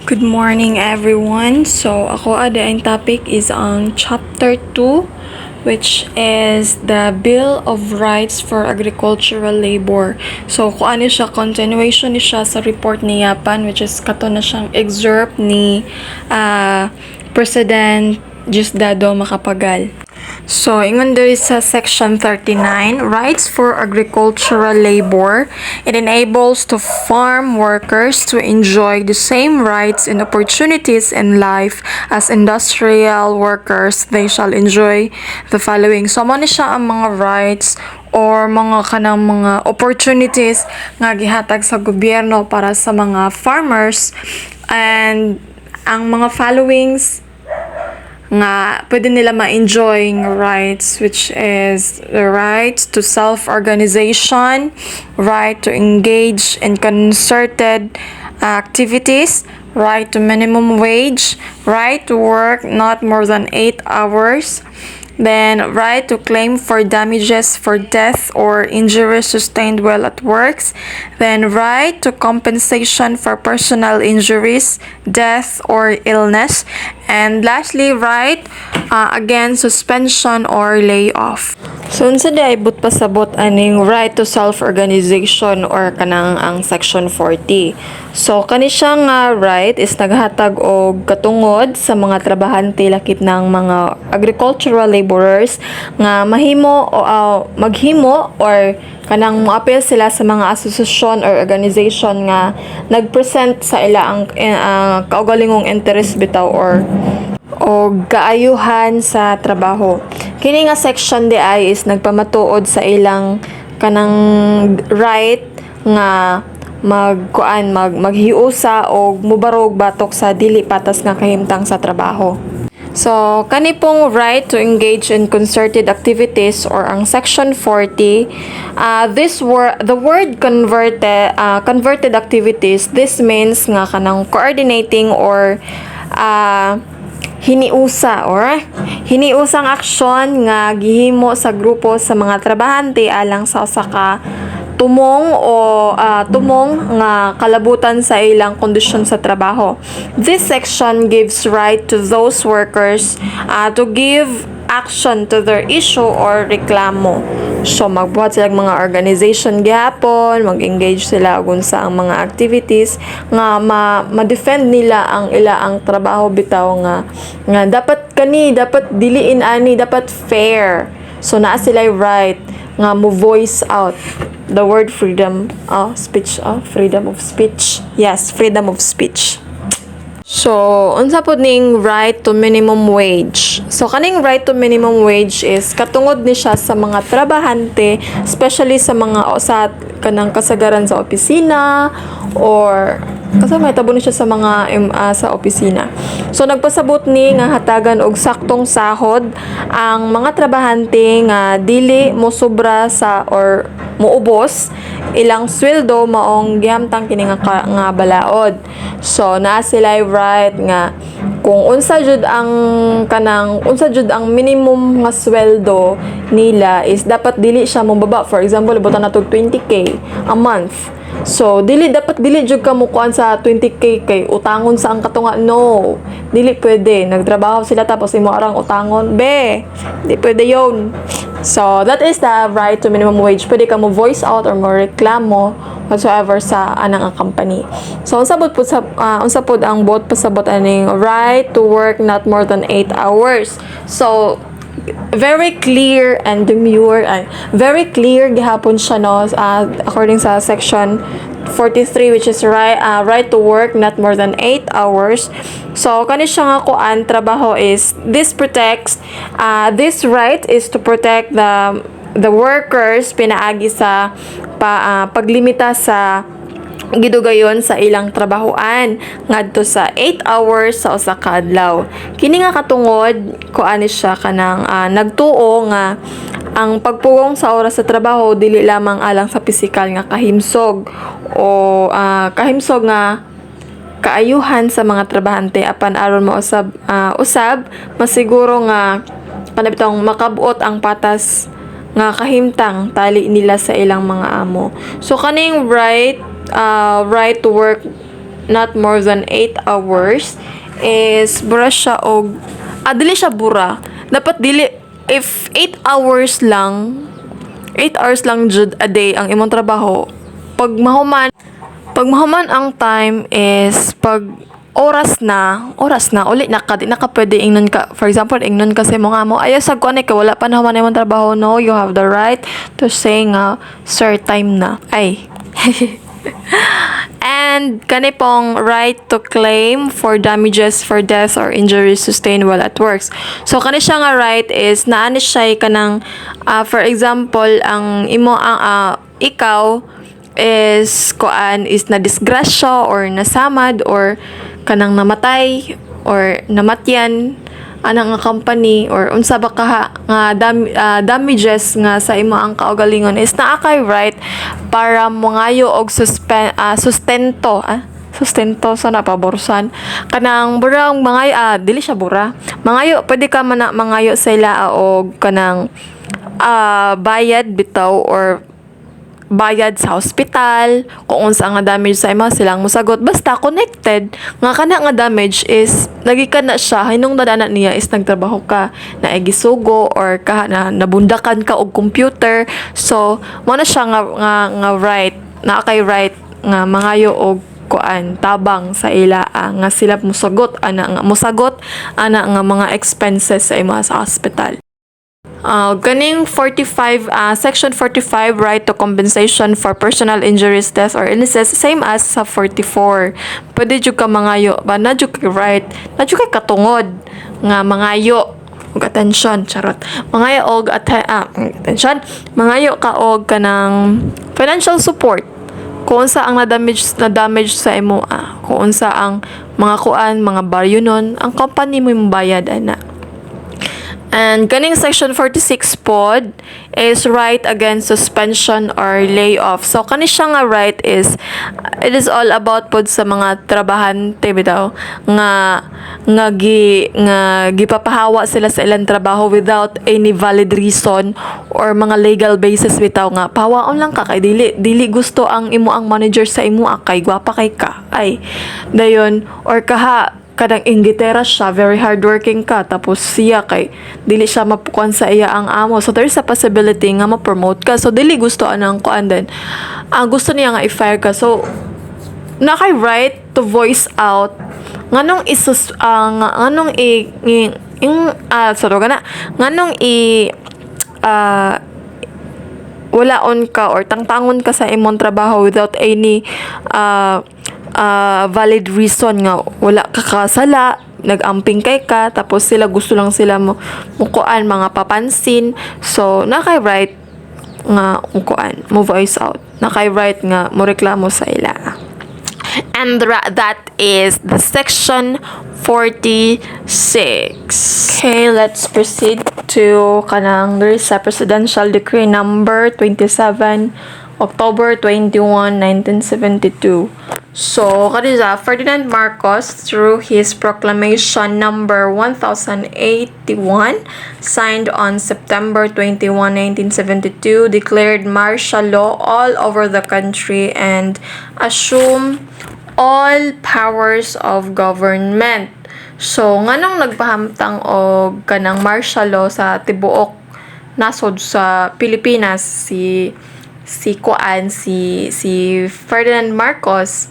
Good morning everyone. So ako ang topic is ang chapter 2, which is the Bill of Rights for Agricultural Labor. So kung ano siya, continuation ni siya sa report ni Japan, which is kato na siyang excerpt ni President Diosdado Macapagal. So, ingon diri sa Section 39, Rights for Agricultural Labor. It enables to farm workers to enjoy the same rights and opportunities in life as industrial workers. They shall enjoy the following. So, mo ni siya ang mga rights or mga kanang mga opportunities nga gihatag sa gobyerno para sa mga farmers, and ang mga followings nga pwede nila ma-enjoy rights, which is the right to self-organization, right to engage in concerted activities, right to minimum wage, right to work not more than 8 hours, then right to claim for damages for death or injuries sustained while at works, then right to compensation for personal injuries, death or illness, and lastly right against suspension or layoff. So unsa di ay but pasabot aning right to self-organization or kanang ang section 40. So kani siya nga right is naghatag og katungod sa mga trabahante lakip ng mga agricultural laborers nga mahimo o maghimo or kanang moapil sila sa mga asosasyon or organization nga nagpresent sa ila ang kaugalingong interest bitaw or kaayuhan sa trabaho. Kini nga section di ay is nagpamatuod sa ilang kanang right nga maghiusa o mubarog batok sa dili patas nga kahimtang sa trabaho. So, kani pong right to engage in concerted activities or ang section 40, the word converted activities, this means nga kanang coordinating or hiniusang aksyon nga gihimo sa grupo sa mga trabahante alang sa usa ka tumong nga kalabutan sa ilang kondisyon sa trabaho. This section gives right to those workers to give action to their issue or reklamo. So magbuhat sila mga organization gihapon, mag-engage sila kung sa ang mga activities nga ma-defend nila ang ang trabaho bitaw nga dapat diliin ani, dapat fair. So naa sila right nga mo voice out the word freedom of speech. Yes, freedom of speech. So, unsa pod ning right to minimum wage? So, kaning right to minimum wage is katungod ni siya sa mga trabahante, especially sa mga kanang kasagaran sa opisina or kasama itabo ni siya sa mga sa opisina. So nagpasabot ni nga hatagan og saktong sahod ang mga trabahante nga dili mo sobra sa or muubos ilang sweldo maong gihamtang kini nga balaod. So naa sila right nga kung unsa jud ang minimum nga sweldo nila is dapat dili siya mobaba. For example, ibutan nato 20k a month. So dili jud ka mukuan sa 20k kay utangon sa ang katunga. No, dili pwede. Nagtrabaho sila tapos imo arang utangon. Di pwede yon. So that is the right to minimum wage. Pwede ka mo voice out or mo reklamo whatsoever sa anang company. So unsa pod ang bot pasabot aning right to work not more than 8 hours. So very clear and demure, very clear gihapon siya no, according sa section 43, which is right to work not more than 8 hours. So kani siya nga kuan trabaho is this right is to protect the workers pinaagi sa paglimita sa gidugayon sa ilang trabahoan ngadto sa 8 hours sa usa ka adlaw. Kini nga katungod kuani siya kanang nagtuo nga ang pagpugong sa oras sa trabaho dili lamang alang sa pisikal nga kahimsog o kahimsog nga kaayuhan sa mga trabahante apan aron mausab masiguro nga panabitong makabuot ang patas nga kahimtang tali nila sa ilang mga amo. So kaning right to work not more than 8 hours is bura siya og dili siya bura. Dapat dili if 8 hours lang 8 hours lang jud a day ang imong trabaho. Pag mahuman ang time is pag oras na ulit na ka di na ka pwede ingnon ka, for example ingnon kasi mo nga mo ayaw sa kuan ka wala pa naman imong trabaho. No, you have the right to say nga sir time na ay and kani pong right to claim for damages for death or injuries sustained while at works. So kani siya nga right is naani siya kanang for example ang imo ang ikaw is kuan is na disgrasya or nasamad or kanang namatay or namatyan anang nga company or unsa ba ka nga damages nga sa imo ang kaugalingon is naa kay right para mongayo og sustento sa napaborsan kanang burang mga dili siya bura mangayo pwede ka man mangayo sa ila og kanang bayad bitaw or bayad sa hospital kung unsa nga damage sa imo silang mosagot basta connected nga kana nga damage is nagika na siya hinungdan niya is nagtrabaho ka na gisugo or ka na nabundakan ka og computer. So mo na siya nga right na kay right nga mangayo og kuan tabang sa ila nga sila mosagot ana nga mga expenses sa imo sa hospital. Ganing 45 section 45 right to compensation for personal injuries, death or illnesses same as sa 44. Pwede jud ka mangayo ba na jud kay right na jud kay katungod nga mangayo og attention charot mangayo og attention mangayo ka og kanang financial support kung unsa ang na-damage sa imo kung unsa ang mga kuan mga baryonon ang company mo bayad ana. And kaning section 46 pod is right against suspension or layoff. So kani siya nga right is it is all about pod sa mga trabahante bitaw nga gipapahawa sila sa ilang trabaho without any valid reason or mga legal basis bitaw nga pahawaon lang ka kay dili gusto ang imo ang manager sa imo kay gwapa kay ka ay dayon or kadang inggitera siya, very hardworking ka, tapos siya kay dili siya mapukuan sa iya ang amo. So there's a possibility nga ma-promote ka. So dili gusto anang kuan din. Gusto niya nga i-fire ka. So na kay right to voice out nganong walaon ka or tangtangon ka sa imong trabaho without any valid reason nga wala ka kasala nagamping kay ka tapos sila gusto lang sila mukuan mga papansin. So nakay right nga mukuan mo voice out nakay right nga mo reklamo sa ila. And that is the section 46. Okay, let's proceed to kanang sa Presidential Decree number 27 October 21, 1972. So, kanisa, Ferdinand Marcos, through his proclamation number 1081, signed on September 21, 1972, declared martial law all over the country and assumed all powers of government. So, nganong nagpahamtang og kanang martial law sa tibuok nasod sa Pilipinas si Ferdinand Marcos,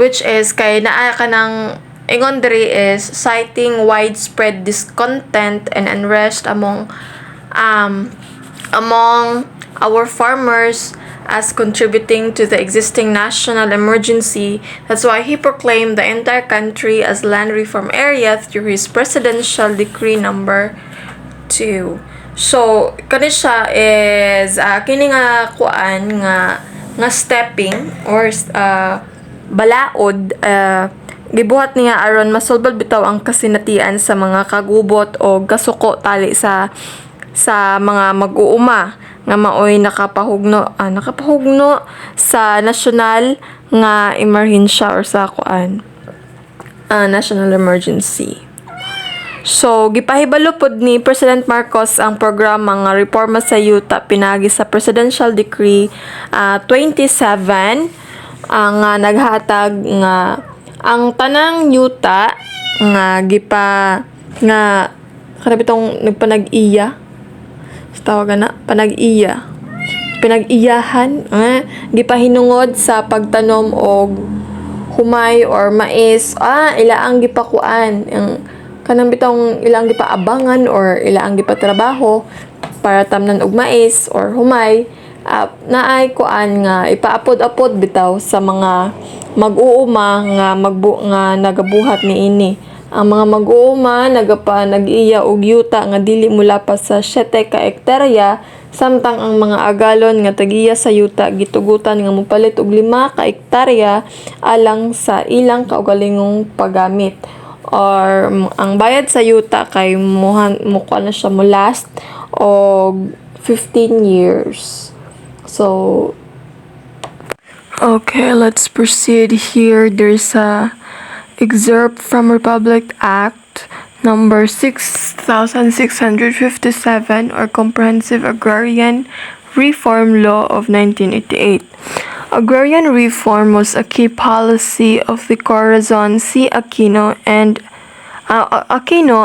which is kay naa kanang ingon diri is citing widespread discontent and unrest among our farmers as contributing to the existing national emergency. That's why he proclaimed the entire country as land reform area through his presidential decree number 2. So, kani siya is kini nga kuan nga stepping or balaod gibuhat niya aron masolbal bitaw ang kasinatian sa mga kagubot o kasuko tali sa mga mag-uuma nga maoy nakapahugno sa national nga emerhensya or sa kuan national emergency. So, gipahibalo pod ni President Marcos ang programa nga reforma sa yuta pinagi sa Presidential Decree 27 nga naghatag nga ang tanang yuta nga nga kanabitong nagpanag-iya tawag na pinag-iyahan gipahinungod sa pagtanom og humay or mais ilaang gipakuan ang kanang bitong ilang gipaabangan or ilang gipatrabaho para tamnan og mais or humay naay kuan nga ipaapod-apod bitaw sa mga mag-uuma nga nagabuhat niini. Ang mga mag-uuma nag-iya og yuta nga dili mulapas sa 7 ka hektarya samtang ang mga agalon nga tagiya sa yuta gitugutan nga mopalit og 5 ka hektarya alang sa ilang kaugalingong paggamit. Or ang bayad sa yuta kay mukha na siya mo last og 15 years. So, okay, let's proceed here. There's a excerpt from Republic Act number 6657 or Comprehensive Agrarian Reform Law of 1988. Agrarian reform was a key policy of the Corazon C. Aquino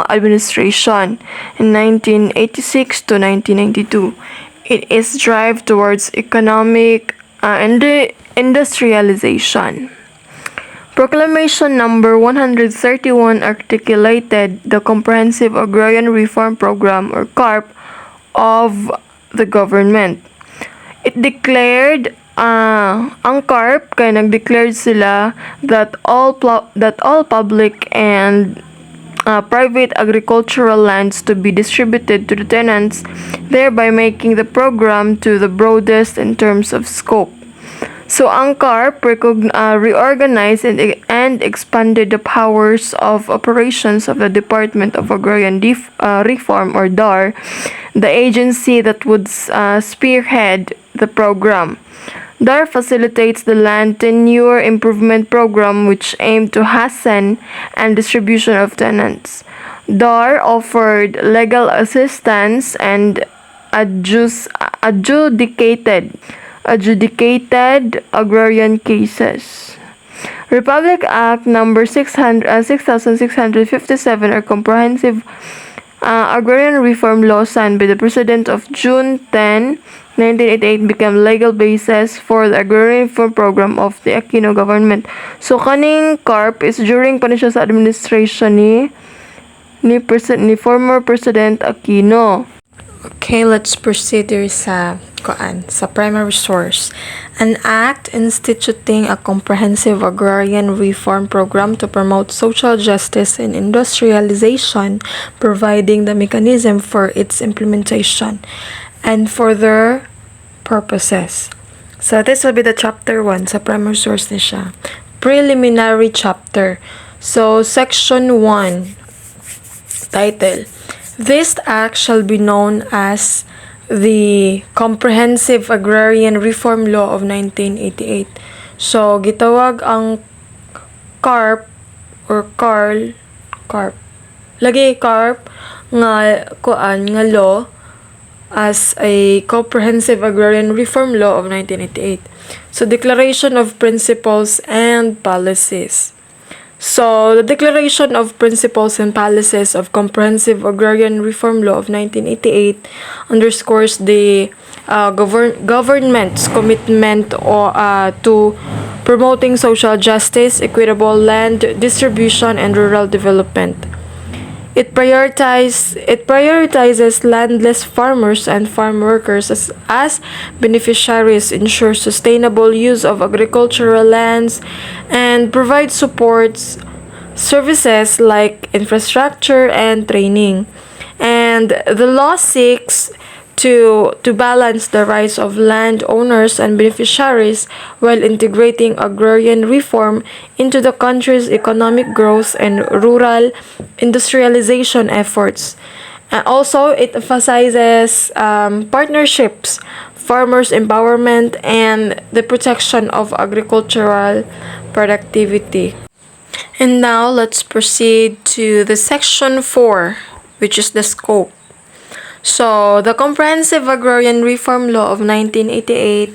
administration in 1986 to 1992. It is drive towards economic industrialization. Proclamation number 131 articulated the Comprehensive Agrarian Reform Program or CARP of the government. It declared ang CARP kay nag-declare sila that all public and private agricultural lands to be distributed to the tenants, thereby making the program to the broadest in terms of scope. So, ang CARP reorganized and expanded the powers of operations of the Department of Agrarian Reform or DAR, the agency that would spearhead the program. DAR facilitates the Land Tenure Improvement Program, which aimed to hasten and distribution of tenants. DAR offered legal assistance and adjudicated agrarian cases. Republic Act number 6657 or Comprehensive Agrarian Reform Law signed by the President of June 10, 1988 became legal basis for the Agrarian Reform Program of the Aquino government. So kaning CARP is during pa ni siya sa administration ni former President Aquino. Okay, let's proceed here sa primary source. An act instituting a comprehensive agrarian reform program to promote social justice and industrialization, providing the mechanism for its implementation and for their purposes. So this will be the chapter 1 sa primary source ni siya. Preliminary chapter. So section 1, title. This act shall be known as the Comprehensive Agrarian Reform Law of 1988. So, gitawag ang CARP or CARP. Lagi CARP nga law as a Comprehensive Agrarian Reform Law of 1988. So, Declaration of Principles and Policies. So, the Declaration of Principles and Policies of Comprehensive Agrarian Reform Law of 1988 underscores the government's commitment to promoting social justice, equitable land distribution, and rural development. It prioritizes landless farmers and farm workers as beneficiaries, ensures sustainable use of agricultural lands, and provides supports services like infrastructure and training. And the law seeks to balance the rights of landowners and beneficiaries while integrating agrarian reform into the country's economic growth and rural industrialization efforts. Also, it emphasizes partnerships, farmers' empowerment, and the protection of agricultural productivity. And now, let's proceed to the section 4, which is the scope. So, the Comprehensive Agrarian Reform Law of 1988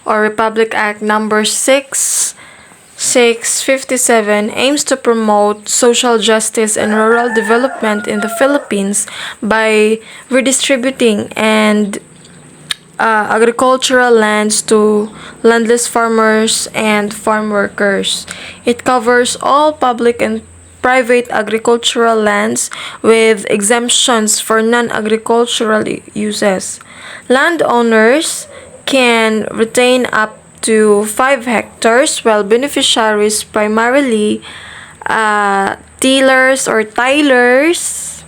or Republic Act number 657 aims to promote social justice and rural development in the Philippines by redistributing and agricultural lands to landless farmers and farm workers. It covers all public and private agricultural lands with exemptions for non-agricultural uses. Landowners can retain up to 5 hectares while beneficiaries, primarily tillers or tilers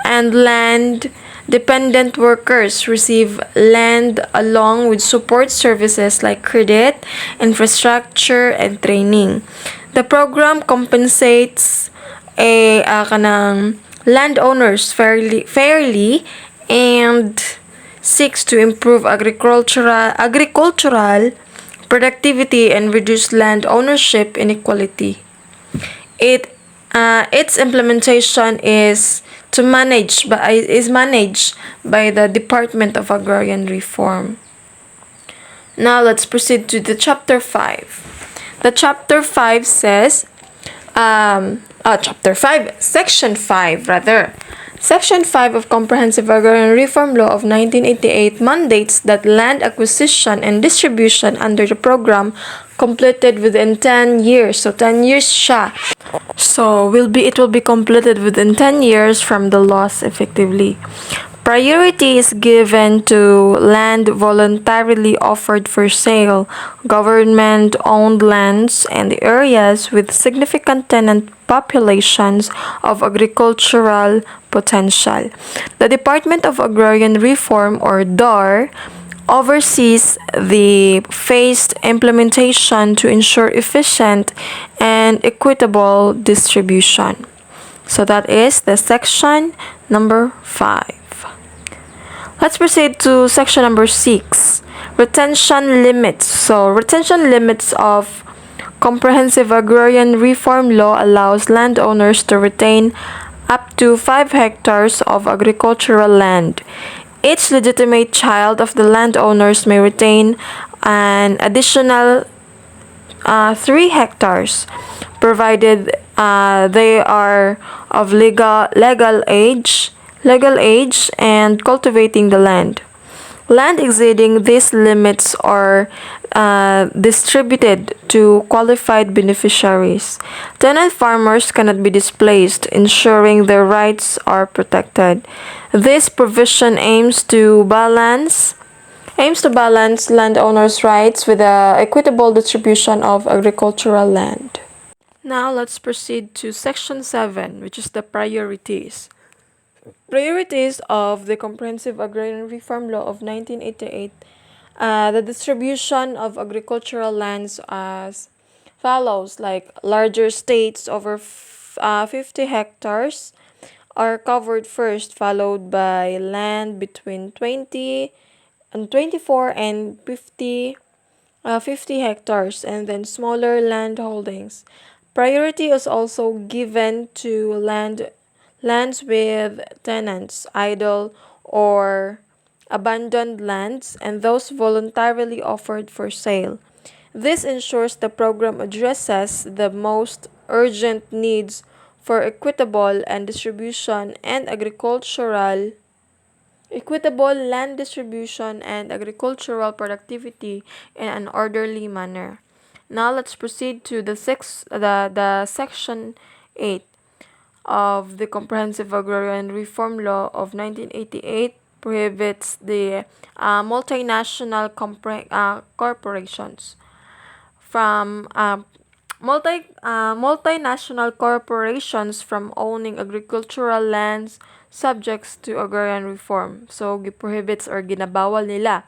and land dependent workers, receive land along with support services like credit, infrastructure, and training. The program compensates kanang landowners fairly and seeks to improve agricultural productivity and reduce land ownership inequality. Its implementation is managed by the Department of Agrarian Reform. Now let's proceed to the chapter 5. The chapter 5 says section 5 rather. Section 5 of Comprehensive Agrarian Reform Law of 1988 mandates that land acquisition and distribution under the program completed within 10 years. So 10 years siya. So it will be completed within 10 years from the loss effectively. Priority is given to land voluntarily offered for sale, government-owned lands, and areas with significant tenant populations of agricultural potential. The Department of Agrarian Reform, or DAR, oversees the phased implementation to ensure efficient and equitable distribution. So that is the section number 5. Let's proceed to section number 6. Retention limits. So retention limits of Comprehensive Agrarian Reform Law allows landowners to retain up to 5 hectares of agricultural land. Each legitimate child of the landowners may retain an additional 3 hectares, provided they are of legal age and cultivating the land. Land exceeding these limits are distributed to qualified beneficiaries. Tenant farmers cannot be displaced, ensuring their rights are protected. This provision aims to balance landowners' rights with the equitable distribution of agricultural land. Now let's proceed to section 7, which is the priorities. Priorities of the Comprehensive Agrarian Reform Law of 1988. The distribution of agricultural lands as follows, like larger states over 50 hectares are covered first, followed by land between 24 and 50 hectares, and then smaller land holdings. Priority is also given to lands with tenants, idle or abandoned lands, and those voluntarily offered for sale. This ensures the program addresses the most urgent needs for equitable land distribution and agricultural productivity in an orderly manner. Now let's proceed to the section 8 of the Comprehensive Agrarian Reform Law of 1988 prohibits the multinational corporations from multinational corporations from owning agricultural lands subjects to agrarian reform. So, prohibits or ginabawal nila.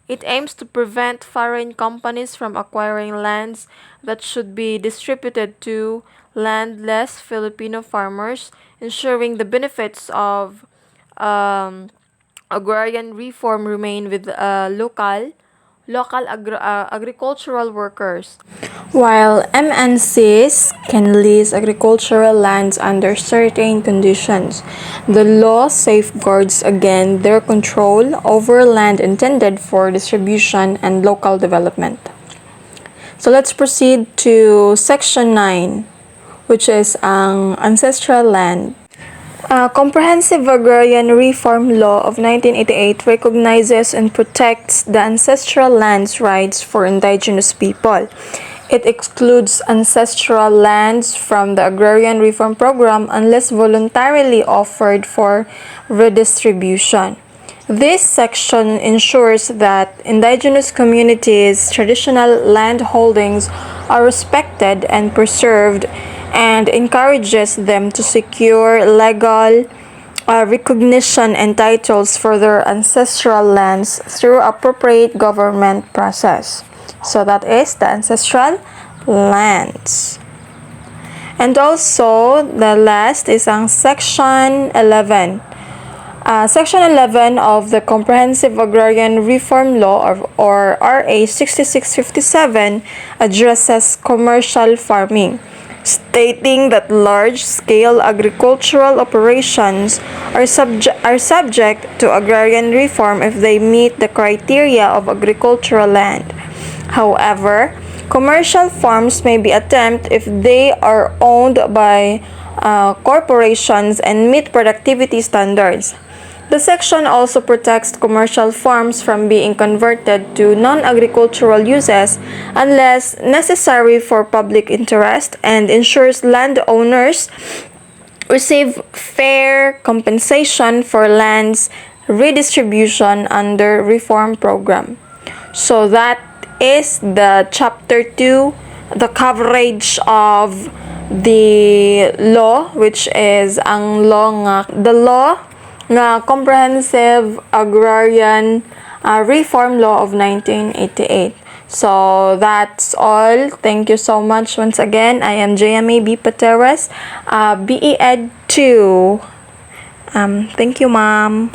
It aims to prevent foreign companies from acquiring lands that should be distributed to landless Filipino farmers, ensuring the benefits of agrarian reform remain with local local agricultural workers, while MNCs can lease agricultural lands under certain conditions. The law safeguards again their control over land intended for distribution and local development. So let's proceed to Section 9, which is ang ancestral land. Comprehensive Agrarian Reform Law of 1988 recognizes and protects the ancestral lands rights for indigenous people. It excludes ancestral lands from the Agrarian Reform Program unless voluntarily offered for redistribution. This section ensures that indigenous communities' traditional land holdings are respected and preserved and encourages them to secure legal recognition and titles for their ancestral lands through appropriate government process. So that is the ancestral lands. And also, the last is ang Section 11. Section 11 of the Comprehensive Agrarian Reform Law or RA 6657 addresses commercial farming, stating that large-scale agricultural operations are subject to agrarian reform if they meet the criteria of agricultural land. However, commercial farms may be attempted if they are owned by corporations and meet productivity standards. The section also protects commercial farms from being converted to non-agricultural uses unless necessary for public interest and ensures landowners receive fair compensation for land's redistribution under reform program. So that is the chapter 2, the coverage of the law, which is ang the law nga Comprehensive Agrarian Reform Law of 1988. So that's all. Thank you so much once again. I am JMA B. Pateras, BE Ed 2. Thank you, ma'am.